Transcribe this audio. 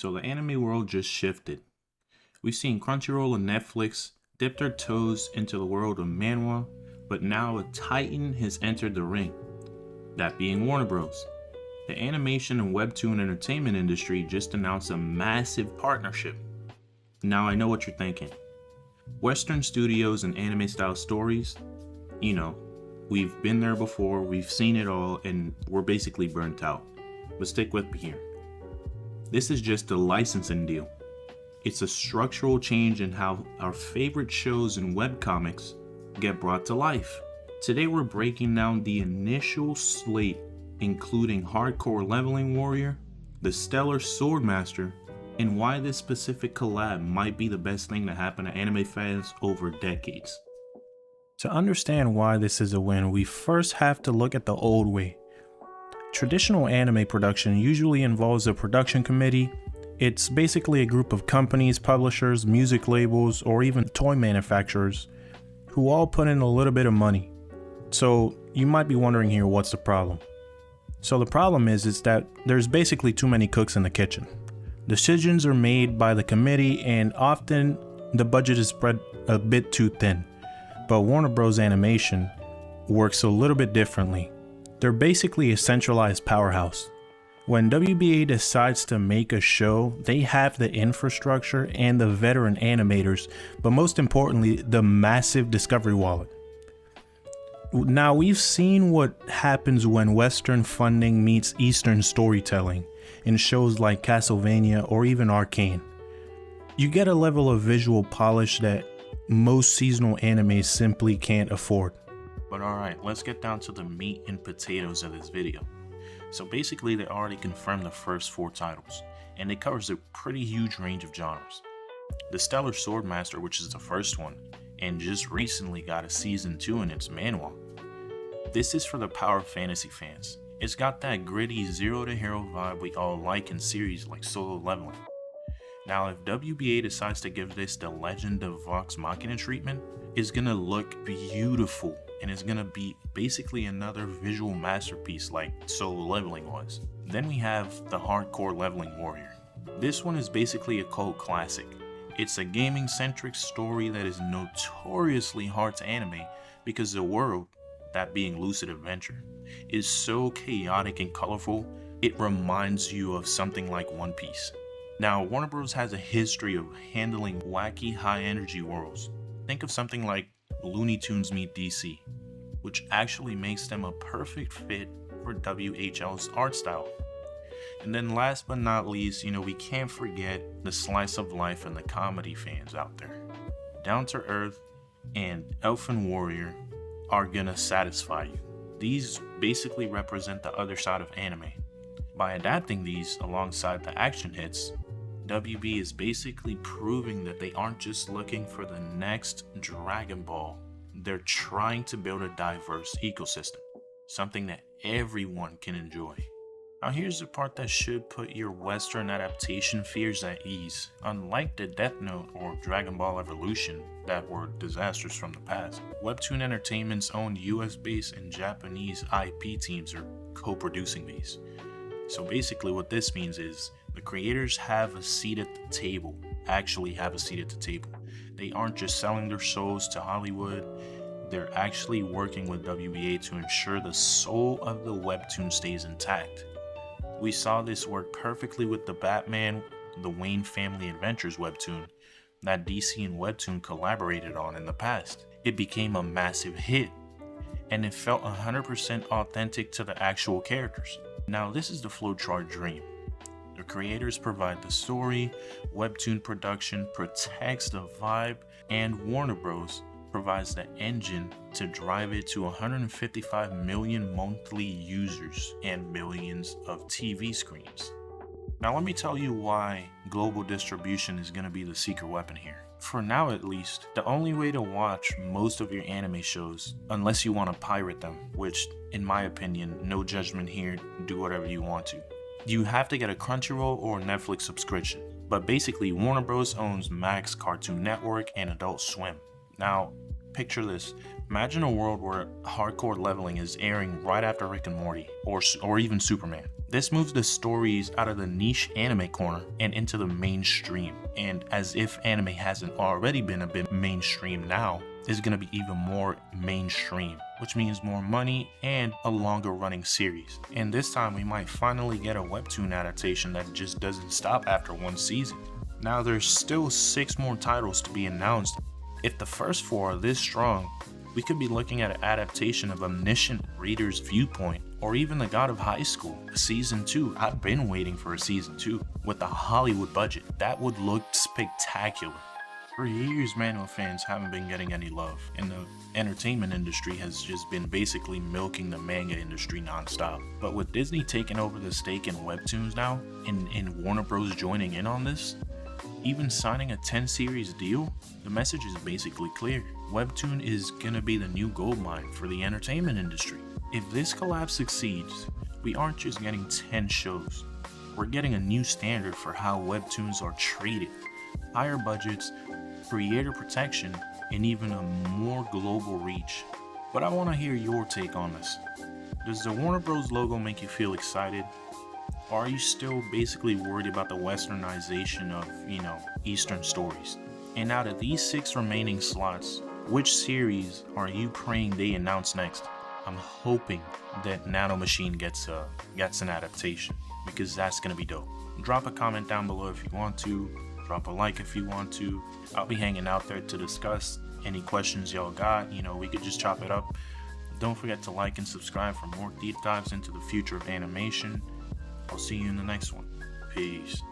So the anime world just shifted. We've seen Crunchyroll and Netflix dip their toes into the world of Manhwa, but now a titan has entered the ring, that being Warner Bros. The animation and webtoon entertainment industry just announced a massive partnership. Now I know what you're thinking. Western studios and anime style stories, we've been there before, we've seen it all, and we're basically burnt out. But stick with me here. This is just a licensing deal. It's a structural change in how our favorite shows and webcomics get brought to life. Today we're breaking down the initial slate, including Hardcore Leveling Warrior, the Stellar Swordmaster, and why this specific collab might be the best thing to happen to anime fans over decades. To understand why this is a win, we first have to look at the old way. Traditional anime production usually involves a production committee. It's basically a group of companies, publishers, music labels, or even toy manufacturers who all put in a little bit of money. So you might be wondering here, what's the problem? So the problem is that there's basically too many cooks in the kitchen. Decisions are made by the committee, and often the budget is spread a bit too thin. But Warner Bros. Animation works a little bit differently. They're basically a centralized powerhouse. When WBA decides to make a show, they have the infrastructure and the veteran animators, but most importantly, the massive Discovery wallet. Now, we've seen what happens when Western funding meets Eastern storytelling in shows like Castlevania or even Arcane. You get a level of visual polish that most seasonal animes simply can't afford. But alright, let's get down to the meat and potatoes of this video. So basically they already confirmed the first 4 titles, and it covers a pretty huge range of genres. The Stellar Swordmaster, which is the first one, and just recently got a season 2 in its Manhwa. This is for the power fantasy fans. It's got that gritty zero to hero vibe we all like in series like Solo Leveling. Now if WBA decides to give this the Legend of Vox Machina treatment, it's gonna look beautiful, and it's gonna be basically another visual masterpiece like Solo Leveling was. Then we have the Hardcore Leveling Warrior. This one is basically a cult classic. It's a gaming centric story that is notoriously hard to animate because the world, that being Lucid Adventure, is so chaotic and colorful, it reminds you of something like One Piece. Now, Warner Bros. Has a history of handling wacky high energy worlds. Think of something like Looney Tunes meet DC, which actually makes them a perfect fit for WHL's art style. And then last but not least, we can't forget the slice of life and the comedy fans out there. Down to Earth and Elfin Warrior are gonna satisfy you. These basically represent the other side of anime. By adapting these alongside the action hits, WB is basically proving that they aren't just looking for the next Dragon Ball. They're trying to build a diverse ecosystem, something that everyone can enjoy. Now here's the part that should put your Western adaptation fears at ease. Unlike the Death Note or Dragon Ball Evolution that were disasters from the past, WEBTOON Entertainment's own US-based and Japanese IP teams are co-producing these. So basically what this means is the creators have a seat at the table, actually have a seat at the table. They aren't just selling their shows to Hollywood, they're actually working with WBA to ensure the soul of the webtoon stays intact. We saw this work perfectly with the Batman, the Wayne Family Adventures webtoon that DC and WEBTOON collaborated on in the past. It became a massive hit, and it felt 100% authentic to the actual characters. Now this is the flowchart dream. The creators provide the story, webtoon production protects the vibe, and Warner Bros. Provides the engine to drive it to 155 million monthly users and millions of TV screens. Now let me tell you why global distribution is going to be the secret weapon here. For now at least, the only way to watch most of your anime shows, unless you want to pirate them, which in my opinion, no judgment here, do whatever you want to. You have to get a Crunchyroll or Netflix subscription. But basically Warner Bros. Owns Max, Cartoon Network, and Adult Swim. Now, Picture this. Imagine a world where hardcore leveling is airing right after Rick and Morty, or even Superman. This moves the stories out of the niche anime corner and into the mainstream. And as if anime hasn't already been a bit mainstream now, it's going to be even more mainstream, which means more money and a longer running series. And this time we might finally get a webtoon adaptation that just doesn't stop after one season. Now there's still 6 more titles to be announced. If the first 4 are this strong, we could be looking at an adaptation of Omniscient Reader's Viewpoint, or even The God of High School, Season 2. I've been waiting for a Season 2 with a Hollywood budget. That would look spectacular. For years, Manhwa fans haven't been getting any love, and the entertainment industry has just been basically milking the manga industry non-stop. But with Disney taking over the stake in webtoons now, and Warner Bros. Joining in on this, even signing a 10-series deal, the message is basically clear. Webtoon is gonna be the new goldmine for the entertainment industry. If this collab succeeds, we aren't just getting 10 shows. We're getting a new standard for how webtoons are treated. Higher budgets, creator protection, and even a more global reach. But I want to hear your take on this. Does the Warner Bros. Logo make you feel excited? Or are you still basically worried about the westernization of, Eastern stories? And out of these 6 remaining slots, which series are you praying they announce next? I'm hoping that Nanomachine gets an adaptation, because that's gonna be dope. Drop a comment down below if you want to. Drop a like if you want to. I'll be hanging out there to discuss any questions y'all got. We could just chop it up. Don't forget to like and subscribe for more deep dives into the future of animation. I'll see you in the next one. Peace.